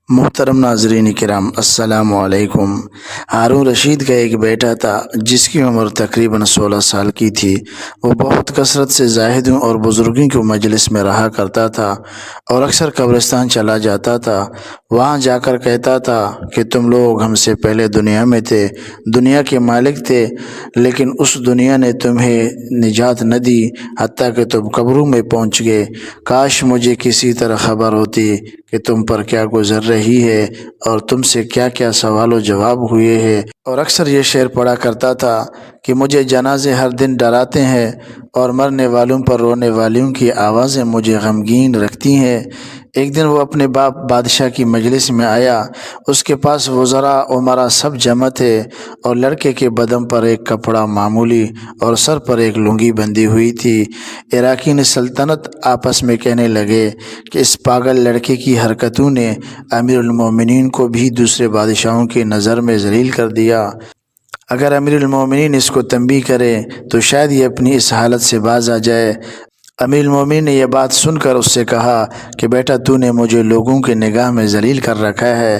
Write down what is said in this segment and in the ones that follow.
محترم ناظرین کرام، السلام علیکم۔ ہارون رشید کا ایک بیٹا تھا جس کی عمر تقریباً 16 سال کی تھی۔ وہ بہت کثرت سے زاہدوں اور بزرگوں کی مجلس میں رہا کرتا تھا اور اکثر قبرستان چلا جاتا تھا۔ وہاں جا کر کہتا تھا کہ تم لوگ ہم سے پہلے دنیا میں تھے، دنیا کے مالک تھے، لیکن اس دنیا نے تمہیں نجات نہ دی حتیٰ کہ تم قبروں میں پہنچ گئے۔ کاش مجھے کسی طرح خبر ہوتی کہ تم پر کیا گزر رہی ہے اور تم سے کیا کیا سوال و جواب ہوئے ہیں۔ اور اکثر یہ شعر پڑھا کرتا تھا کہ مجھے جنازے ہر دن ڈراتے ہیں اور مرنے والوں پر رونے والوں کی آوازیں مجھے غمگین رکھتی ہیں۔ ایک دن وہ اپنے باپ بادشاہ کی مجلس میں آیا۔ اس کے پاس وزراء امراء سب جمع تھے اور لڑکے کے بدن پر ایک کپڑا معمولی اور سر پر ایک لنگی بندھی ہوئی تھی۔ اراکین سلطنت آپس میں کہنے لگے کہ اس پاگل لڑکے کی حرکتوں نے امیر المومنین کو بھی دوسرے بادشاہوں کی نظر میں ذلیل کر دیا۔ اگر امیر المومنین اس کو تنبیہ کرے تو شاید یہ اپنی اس حالت سے باز آ جائے۔ امیر المومنین نے یہ بات سن کر اس سے کہا کہ بیٹا تو نے مجھے لوگوں کی نگاہ میں ذلیل کر رکھا ہے۔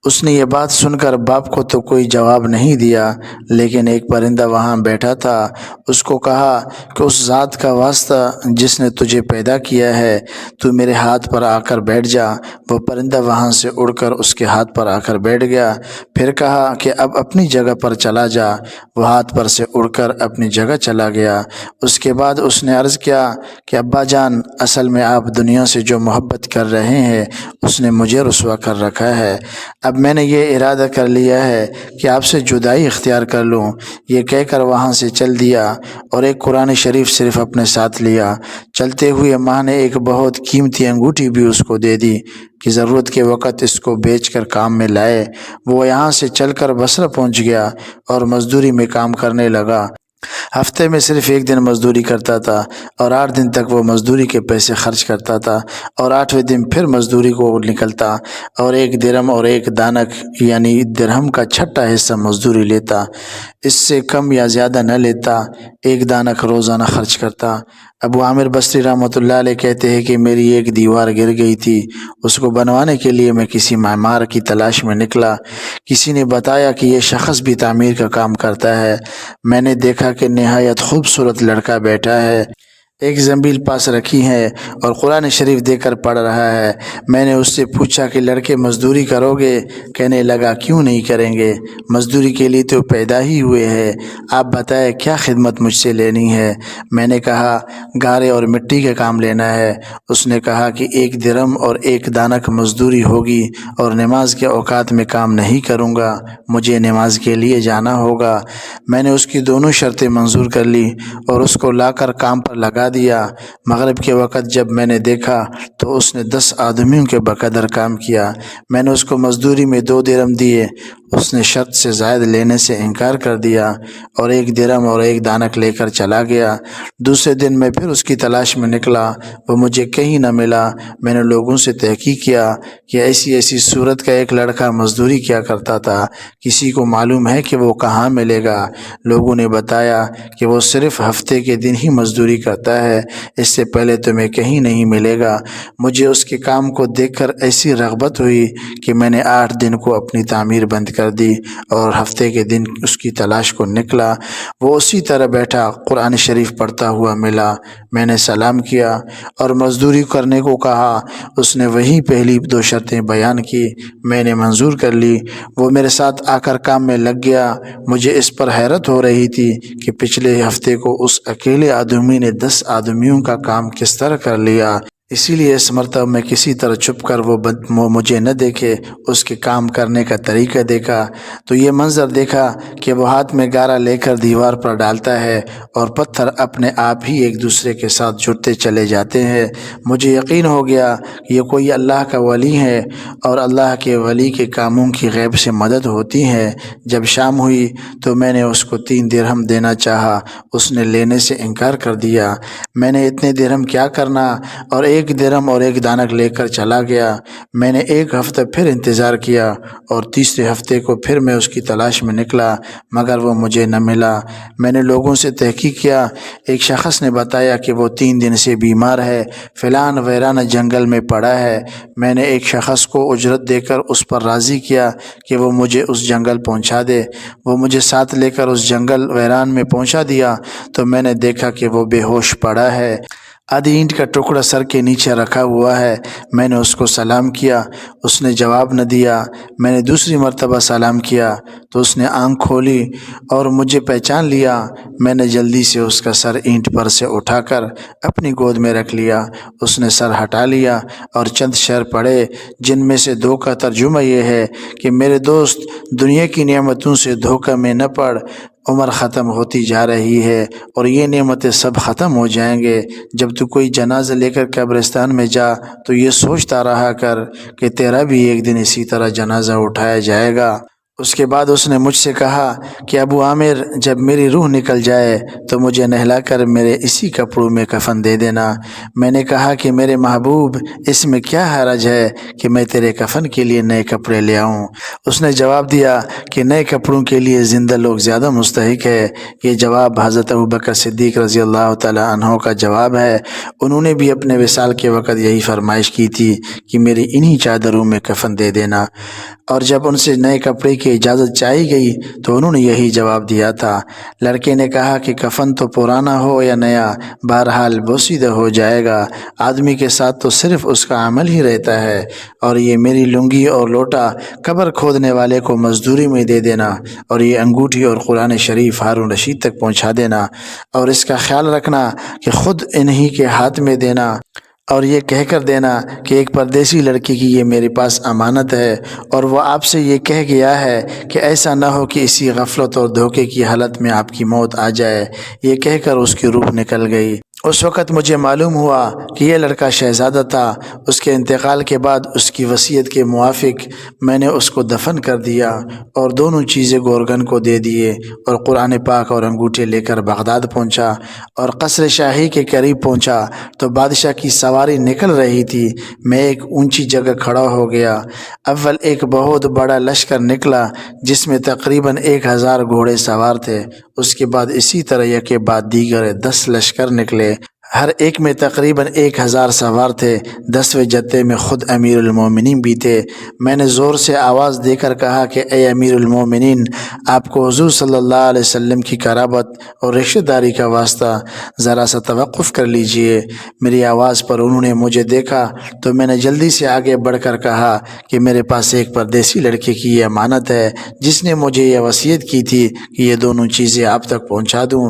اس نے یہ بات سن کر باپ کو تو کوئی جواب نہیں دیا، لیکن ایک پرندہ وہاں بیٹھا تھا۔ اس کو کہا کہ اس ذات کا واسطہ جس نے تجھے پیدا کیا ہے تو میرے ہاتھ پر آ کر بیٹھ جا۔ وہ پرندہ وہاں سے اڑ کر اس کے ہاتھ پر آ کر بیٹھ گیا۔ پھر کہا کہ اب اپنی جگہ پر چلا جا۔ وہ ہاتھ پر سے اڑ کر اپنی جگہ چلا گیا۔ اس کے بعد اس نے عرض کیا کہ ابا جان، اصل میں آپ دنیا سے جو محبت کر رہے ہیں اس نے مجھے رسوا کر رکھا ہے۔ اب میں نے یہ ارادہ کر لیا ہے کہ آپ سے جدائی اختیار کر لوں۔ یہ کہہ کر وہاں سے چل دیا اور ایک قرآن شریف صرف اپنے ساتھ لیا۔ چلتے ہوئے ماں نے ایک بہت قیمتی انگوٹھی بھی اس کو دے دی کہ ضرورت کے وقت اس کو بیچ کر کام میں لائے۔ وہ یہاں سے چل کر بصرہ پہنچ گیا اور مزدوری میں کام کرنے لگا۔ ہفتے میں صرف ایک دن مزدوری کرتا تھا اور 8 دن تک وہ مزدوری کے پیسے خرچ کرتا تھا اور 8ویں دن پھر مزدوری کو نکلتا اور 1 درہم اور 1 دانک یعنی درہم کا چھٹا حصہ مزدوری لیتا۔ اس سے کم یا زیادہ نہ لیتا، 1 دانک روزانہ خرچ کرتا۔ ابو عامر بصری رحمۃ اللہ علیہ کہتے ہیں کہ میری ایک دیوار گر گئی تھی۔ اس کو بنوانے کے لیے میں کسی معمار کی تلاش میں نکلا۔ کسی نے بتایا کہ یہ شخص بھی تعمیر کا کام کرتا ہے۔ میں نے دیکھا کہ نہایت خوبصورت لڑکا بیٹھا ہے، ایک زنبیل پاس رکھی ہے اور قرآن شریف دے کر پڑھ رہا ہے۔ میں نے اس سے پوچھا کہ لڑکے مزدوری کرو گے؟ کہنے لگا کیوں نہیں کریں گے، مزدوری کے لیے تو پیدا ہی ہوئے ہیں۔ آپ بتائیں کیا خدمت مجھ سے لینی ہے؟ میں نے کہا گارے اور مٹی کا کام لینا ہے۔ اس نے کہا کہ 1 درہم اور 1 دانک مزدوری ہوگی اور نماز کے اوقات میں کام نہیں کروں گا، مجھے نماز کے لیے جانا ہوگا۔ میں نے اس کی دونوں شرطیں منظور کر لی اور اس کو لا کر کام پر لگا دیا۔ مغرب کے وقت جب میں نے دیکھا تو اس نے 10 آدمیوں کے بقدر کام کیا۔ میں نے اس کو مزدوری میں 2 درہم دیے۔ اس نے شرط سے زائد لینے سے انکار کر دیا اور 1 درہم اور 1 دانک لے کر چلا گیا۔ دوسرے دن میں پھر اس کی تلاش میں نکلا، وہ مجھے کہیں نہ ملا۔ میں نے لوگوں سے تحقیق کیا کہ ایسی صورت کا ایک لڑکا مزدوری کیا کرتا تھا، کسی کو معلوم ہے کہ وہ کہاں ملے گا؟ لوگوں نے بتایا کہ وہ صرف ہفتے کے دن ہی مزدوری کرتا ہے، اس سے پہلے تمہیں کہیں نہیں ملے گا۔ مجھے اس کے کام کو دیکھ کر ایسی رغبت ہوئی کہ میں نے 8 دن کو اپنی تعمیر بند کر دی اور ہفتے کے دن اس کی تلاش کو نکلا۔ وہ اسی طرح بیٹھا قرآن شریف پڑھتا ہوا ملا۔ میں نے سلام کیا اور مزدوری کرنے کو کہا۔ اس نے وہی پہلی 2 شرطیں بیان کی، میں نے منظور کر لی۔ وہ میرے ساتھ آ کر کام میں لگ گیا۔ مجھے اس پر حیرت ہو رہی تھی کہ پچھلے ہفتے کو اس اکیلے آدمی نے 10 آدمیوں کا کام کس طرح کر لیا۔ اسی لیے اس مرتبہ میں کسی طرح چھپ کر وہ مجھے نہ دیکھے، اس کے کام کرنے کا طریقہ دیکھا تو یہ منظر دیکھا کہ وہ ہاتھ میں گارا لے کر دیوار پر ڈالتا ہے اور پتھر اپنے آپ ہی ایک دوسرے کے ساتھ جڑتے چلے جاتے ہیں۔ مجھے یقین ہو گیا کہ یہ کوئی اللہ کا ولی ہے اور اللہ کے ولی کے کاموں کی غیب سے مدد ہوتی ہے۔ جب شام ہوئی تو میں نے اس کو 3 درہم دینا چاہا، اس نے لینے سے انکار کر دیا۔ میں نے اتنے درہم کیا کرنا، اور 1 درہم اور 1 دینار لے کر چلا گیا۔ میں نے 1 ہفتہ پھر انتظار کیا، اور تیسرے ہفتے کو پھر میں اس کی تلاش میں نکلا، مگر وہ مجھے نہ ملا۔ میں نے لوگوں سے تحقیق کیا، ایک شخص نے بتایا کہ وہ 3 دن سے بیمار ہے، فلان ویرانہ جنگل میں پڑا ہے۔ میں نے ایک شخص کو اجرت دے کر اس پر راضی کیا کہ وہ مجھے اس جنگل پہنچا دے۔ وہ مجھے ساتھ لے کر اس جنگل ویران میں پہنچا دیا تو میں نے دیکھا کہ وہ بے ہوش پڑا ہے، آدھی اینٹ کا ٹکڑا سر کے نیچے رکھا ہوا ہے۔ میں نے اس کو سلام کیا، اس نے جواب نہ دیا۔ میں نے دوسری مرتبہ سلام کیا تو اس نے آنکھ کھولی اور مجھے پہچان لیا۔ میں نے جلدی سے اس کا سر اینٹ پر سے اٹھا کر اپنی گود میں رکھ لیا۔ اس نے سر ہٹا لیا اور چند شعر پڑھے، جن میں سے 2 کا ترجمہ یہ ہے کہ میرے دوست، دنیا کی نعمتوں سے دھوکہ میں نہ پڑ، عمر ختم ہوتی جا رہی ہے اور یہ نعمتیں سب ختم ہو جائیں گے۔ جب تو کوئی جنازہ لے کر قبرستان میں جا تو یہ سوچتا رہا کر کہ تیرا بھی ایک دن اسی طرح جنازہ اٹھایا جائے گا۔ اس کے بعد اس نے مجھ سے کہا کہ ابو عامر، جب میری روح نکل جائے تو مجھے نہلا کر میرے اسی کپڑوں میں کفن دے دینا۔ میں نے کہا کہ میرے محبوب، اس میں کیا حرج ہے کہ میں تیرے کفن کے لیے نئے کپڑے لے آؤں؟ اس نے جواب دیا کہ نئے کپڑوں کے لیے زندہ لوگ زیادہ مستحق ہے۔ یہ جواب حضرت ابوبکر صدیق رضی اللہ تعالی عنہ کا جواب ہے۔ انہوں نے بھی اپنے وصال کے وقت یہی فرمائش کی تھی کہ میری انہی چادروں میں کفن دے دینا، اور جب ان سے نئے کپڑے کی اجازت چاہی گئی تو انہوں نے یہی جواب دیا تھا۔ لڑکے نے کہا کہ کفن تو پرانا ہو یا نیا، بہرحال بوسیدہ ہو جائے گا۔ آدمی کے ساتھ تو صرف اس کا عمل ہی رہتا ہے، اور یہ میری لنگی اور لوٹا قبر کھودنے والے کو مزدوری میں دے دینا، اور یہ انگوٹھی اور قرآن شریف ہارون رشید تک پہنچا دینا، اور اس کا خیال رکھنا کہ خود انہی کے ہاتھ میں دینا، اور یہ کہہ کر دینا کہ ایک پردیسی لڑکی کی یہ میرے پاس امانت ہے، اور وہ آپ سے یہ کہہ گیا ہے کہ ایسا نہ ہو کہ اسی غفلت اور دھوکے کی حالت میں آپ کی موت آ جائے۔ یہ کہہ کر اس کی روح نکل گئی۔ اس وقت مجھے معلوم ہوا کہ یہ لڑکا شہزادہ تھا۔ اس کے انتقال کے بعد اس کی وصیت کے موافق میں نے اس کو دفن کر دیا، اور دونوں چیزیں گورگن کو دے دیے، اور قرآن پاک اور انگوٹھے لے کر بغداد پہنچا، اور قصر شاہی کے قریب پہنچا تو بادشاہ کی سواری نکل رہی تھی۔ میں ایک اونچی جگہ کھڑا ہو گیا۔ اول ایک بہت بڑا لشکر نکلا جس میں تقریباً 1000 گھوڑے سوار تھے۔ اس کے بعد اسی طرح یک کے بعد دیگر 10 لشکر نکلے، ہر ایک میں تقریباً 1000 سوار تھے۔ 10ویں جتے میں خود امیر المومنین بھی تھے۔ میں نے زور سے آواز دے کر کہا کہ اے امیر المومنین، آپ کو حضور صلی اللہ علیہ وسلم کی قرابت اور رشتہ داری کا واسطہ، ذرا سا توقف کر لیجئے۔ میری آواز پر انہوں نے مجھے دیکھا تو میں نے جلدی سے آگے بڑھ کر کہا کہ میرے پاس ایک پردیسی لڑکے کی یہ امانت ہے جس نے مجھے یہ وصیت کی تھی کہ یہ دونوں چیزیں آپ تک پہنچا دوں۔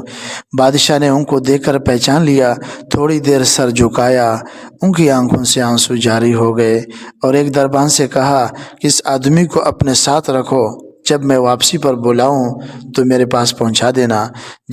بادشاہ نے ان کو دیکھ کر پہچان لیا، تھوڑی دیر سر جھکایا، ان کی آنکھوں سے آنسو جاری ہو گئے، اور ایک دربان سے کہا کہ اس آدمی کو اپنے ساتھ رکھو، جب میں واپسی پر بلاؤں تو میرے پاس پہنچا دینا۔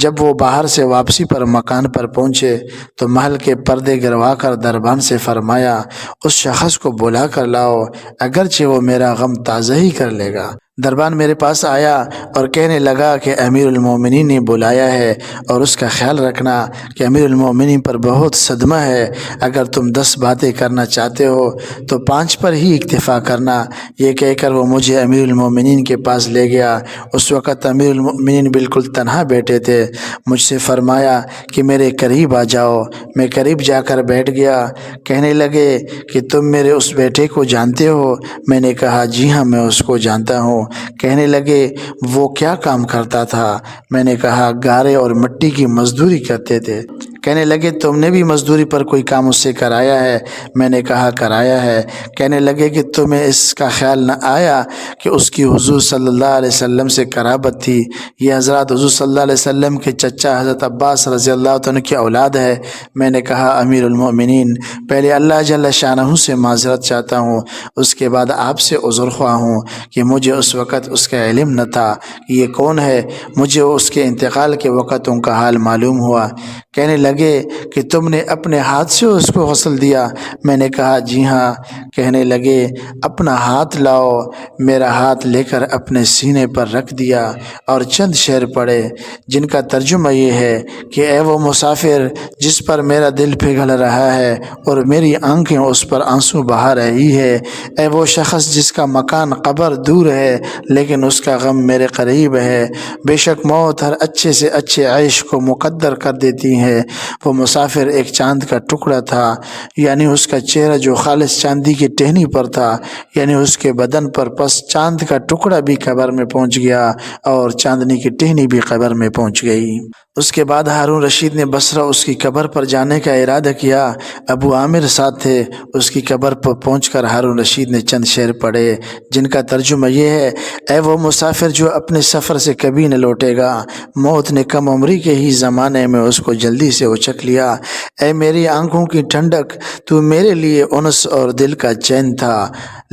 جب وہ باہر سے واپسی پر مکان پر پہنچے تو محل کے پردے گروا کر دربان سے فرمایا اس شخص کو بلا کر لاؤ، اگرچہ وہ میرا غم تازہ ہی کر لے گا۔ دربان میرے پاس آیا اور کہنے لگا کہ امیر المومنین نے بلایا ہے، اور اس کا خیال رکھنا کہ امیر المومنین پر بہت صدمہ ہے۔ اگر تم 10 باتیں کرنا چاہتے ہو تو 5 پر ہی اکتفا کرنا۔ یہ کہہ کر وہ مجھے امیر المومنین کے پاس لے گیا۔ اس وقت امیر المومنین بالکل تنہا بیٹھے تھے۔ مجھ سے فرمایا کہ میرے قریب آ جاؤ۔ میں قریب جا کر بیٹھ گیا۔ کہنے لگے کہ تم میرے اس بیٹے کو جانتے ہو؟ میں نے کہا جی ہاں، میں اس کو جانتا ہوں۔ کہنے لگے وہ کیا کام کرتا تھا؟ میں نے کہا گارے اور مٹی کی مزدوری کرتے تھے۔ کہنے لگے تم نے بھی مزدوری پر کوئی کام اس سے کرایا ہے؟ میں نے کہا کرایا ہے۔ کہنے لگے کہ تمہیں اس کا خیال نہ آیا کہ اس کی حضور صلی اللہ علیہ وسلم سے قرابت تھی؟ یہ حضرات حضور صلی اللہ علیہ وسلم کے چچا حضرت عباس رضی اللہ عنہ کی اولاد ہے۔ میں نے کہا امیر المومنین، پہلے اللہ جل شانہ سے معذرت چاہتا ہوں، اس کے بعد آپ سے عذر خواہ ہوں کہ مجھے اس وقت اس کا علم نہ تھا کہ یہ کون ہے۔ مجھے اس کے انتقال کے وقت ان کا حال معلوم ہوا۔ کہنے لگے کہ تم نے اپنے ہاتھ سے اس کو غسل دیا؟ میں نے کہا جی ہاں۔ کہنے لگے اپنا ہاتھ لاؤ۔ میرا ہاتھ لے کر اپنے سینے پر رکھ دیا اور چند شعر پڑھے جن کا ترجمہ یہ ہے کہ اے وہ مسافر جس پر میرا دل پگھل رہا ہے اور میری آنکھیں اس پر آنسو بہا رہی ہے، اے وہ شخص جس کا مکان قبر دور ہے لیکن اس کا غم میرے قریب ہے، بے شک موت ہر اچھے سے اچھے عیش کو مقدر کر دیتی ہے۔ وہ مسافر ایک چاند کا ٹکڑا تھا، یعنی اس کا چہرہ جو خالص چاندی کی ٹہنی پر تھا، یعنی اس کے بدن پر پس چاند کا ٹکڑا بھی قبر میں پہنچ گیا اور چاندنی کی ٹہنی بھی قبر میں پہنچ گئی۔ اس کے بعد ہارون رشید نے بصرہ اس کی قبر پر جانے کا ارادہ کیا۔ ابو عامر ساتھ تھے۔ اس کی قبر پر پہنچ کر ہارون رشید نے چند شعر پڑھے جن کا ترجمہ یہ ہے، اے وہ مسافر جو اپنے سفر سے کبھی نہ لوٹے گا، موت نے کم عمری کے ہی زمانے میں اس کو جلدی سے اچک لیا۔ اے میری آنکھوں کی ٹھنڈک، تو میرے لیے انس اور دل کا چین تھا،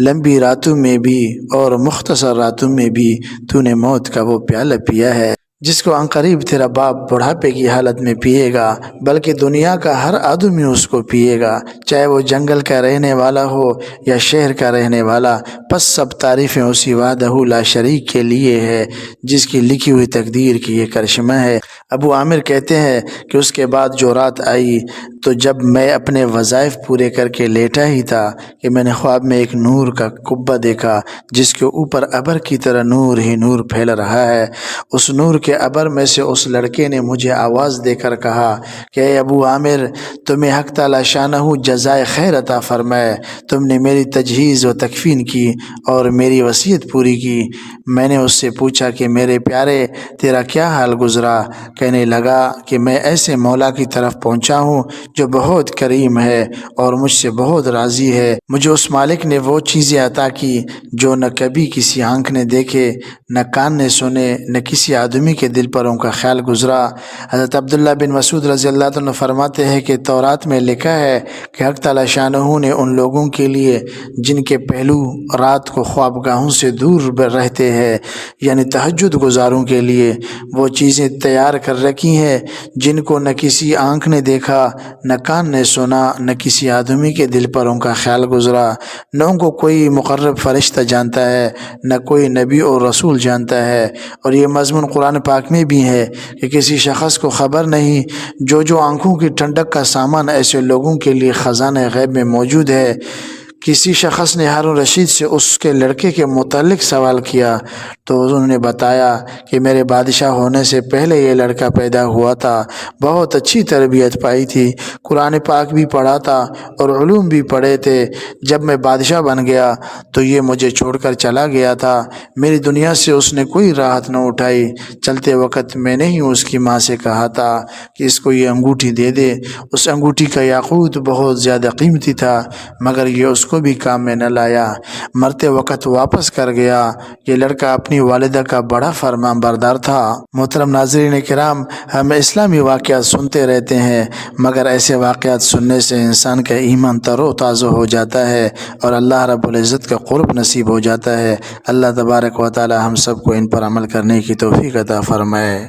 لمبی راتوں میں بھی اور مختصر راتوں میں بھی تو نے موت کا وہ پیالہ پیا ہے جس کو عنقریب تیرا باپ بڑھاپے کی حالت میں پیے گا، بلکہ دنیا کا ہر آدمی اس کو پیے گا، چاہے وہ جنگل کا رہنے والا ہو یا شہر کا رہنے والا، پس سب تعریفیں اسی وحدہ لا شریک کے لیے ہے جس کی لکھی ہوئی تقدیر کی یہ کرشمہ ہے۔ ابو عامر کہتے ہیں کہ اس کے بعد جو رات آئی تو جب میں اپنے وظائف پورے کر کے لیٹا ہی تھا کہ میں نے خواب میں ایک نور کا قبہ دیکھا جس کے اوپر ابر کی طرح نور ہی نور پھیل رہا ہے۔ اس نور کے ابر میں سے اس لڑکے نے مجھے آواز دے کر کہا کہ اے ابو عامر، تمہیں حق تعالی شانہ جزائے خیر عطا فرمائے، تم نے میری تجہیز و تکفین کی اور میری وصیت پوری کی۔ میں نے اس سے پوچھا کہ میرے پیارے تیرا کیا حال گزرا؟ کہنے لگا کہ میں ایسے مولا کی طرف پہنچا ہوں جو بہت کریم ہے اور مجھ سے بہت راضی ہے۔ مجھے اس مالک نے وہ چیزیں عطا کی جو نہ کبھی کسی آنکھ نے دیکھے، نہ کان نے سنے، نہ کسی آدمی کے دل پر ان کا خیال گزرا۔ حضرت عبداللہ بن مسعود رضی اللہ عنہ فرماتے ہیں کہ تورات میں لکھا ہے کہ حق تعالی شانہ نے ان لوگوں کے لیے جن کے پہلو رات کو خوابگاہوں سے دور رہتے ہیں، یعنی تہجد گزاروں کے لیے وہ چیزیں تیار کر رکھی ہیں جن کو نہ کسی آنکھ نے دیکھا، نہ کان نے سنا، نہ کسی آدمی کے دل پر ان کا خیال گزرا، نہ ان کو کوئی مقرب فرشتہ جانتا ہے، نہ کوئی نبی اور رسول جانتا ہے۔ اور یہ مضمون قرآن پاک میں بھی ہے کہ کسی شخص کو خبر نہیں جو آنکھوں کی ٹھنڈک کا سامان ایسے لوگوں کے لیے خزانہ غیب میں موجود ہے۔ کسی شخص نے ہارون رشید سے اس کے لڑکے کے متعلق سوال کیا تو انہوں نے بتایا کہ میرے بادشاہ ہونے سے پہلے یہ لڑکا پیدا ہوا تھا، بہت اچھی تربیت پائی تھی، قرآن پاک بھی پڑھا تھا اور علوم بھی پڑھے تھے۔ جب میں بادشاہ بن گیا تو یہ مجھے چھوڑ کر چلا گیا تھا، میری دنیا سے اس نے کوئی راحت نہ اٹھائی۔ چلتے وقت میں نے ہی اس کی ماں سے کہا تھا کہ اس کو یہ انگوٹھی دے دے۔ اس انگوٹھی کا یاقوت بہت زیادہ قیمتی تھا مگر یہ اس کو بھی کام میں نہ لایا، مرتے وقت واپس کر گیا۔ یہ لڑکا اپنی والدہ کا بڑا فرمان بردار تھا۔ محترم ناظرین کرام، ہم اسلامی واقعات سنتے رہتے ہیں مگر ایسے واقعات سننے سے انسان کا ایمان تر و تازہ ہو جاتا ہے اور اللہ رب العزت کا قرب نصیب ہو جاتا ہے۔ اللہ تبارک و تعالی ہم سب کو ان پر عمل کرنے کی توفیق عطا فرمائے۔